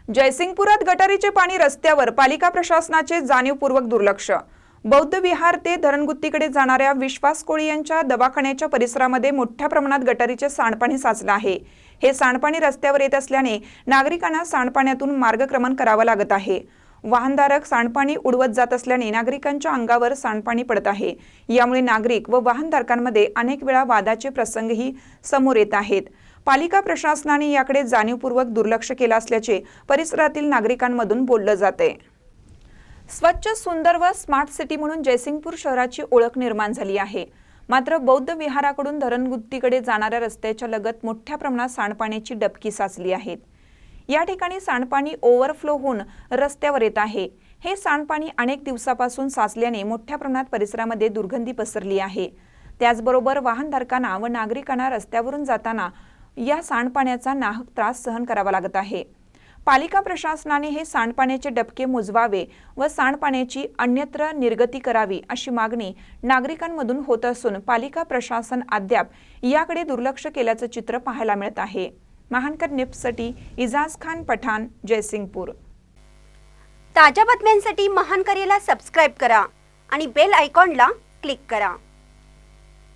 जयसिंगपुरात गटारीचे पाणी रस्त्यावर, पालिका प्रशासनाचे जाणीवपूर्वक दुर्लक्ष। बौद्ध विहार ते धरणगुत्तीकडे जाणाऱ्या विश्वास कोळी यांच्या दवाखान्याच्या परिसरामध्ये मोठ्या प्रमाणात गटारीचे सांडपाणी साचले आहे। हे सांडपाणी रस्त्यावर येत असल्याने नागरिकांना सांडपाण्यातून मार्गक्रमण करावे लागत आहे। वाहनधारक सांडपाणी उडवत जात असल्याने नागरिकांच्या अंगावर सांडपाणी पडत आहे। यामुळे नागरिक व वाहनधारकांमध्ये अनेक वेळा वादाचे प्रसंगही समोर येत आहेत। पालिका प्रशासनाने याकडे जाणीवपूर्वक दुर्लक्ष केले असल्याचे परिसरातील नागरिकांमधून बोलले जाते। स्वच्छ, सुंदर व स्मार्ट सिटी म्हणून जयसिंगपूर शहराची ओळख निर्माण झाली आहे। मात्र बौद्ध विहाराकडून धरणगुत्तीकडे जाणाऱ्या रस्त्याच्या लगत मोठ्या प्रमाणात सांडपाण्याची डबकी साचली आहेत। या ठिकाणी सांडपाणी ओव्हरफ्लो होऊन रस्त्यावर येत आहे। हे सांडपाणी अनेक दिवसापासून साचल्याने मोठ्या प्रमाणात परिसरामध्ये दुर्गंधी पसरली आहे। त्याचबरोबर वाहनधारकांना व नागरिकांना रस्त्यावरून जाताना या सांडपाण्याचा नाहक त्रास सहन करावा लागत आहे। पालिका प्रशासनाने हे सांडपाण्याचे डबके मोजवावे व सांडपाण्याची अन्यत्र निर्गती करावी अशी मागणी नागरिकांमधून होत असून पालिका प्रशासन अद्याप याकडे दुर्लक्ष केल्याचे चित्र पाहायला मिळत आहे। महानकर न्यूजसाठी इजाज खान पठाण, जयसिंगपूर। ताज्या बातम्यांसाठी महानकरेला सबस्क्राइब करा आणि बेल आयकॉनला क्लिक करा।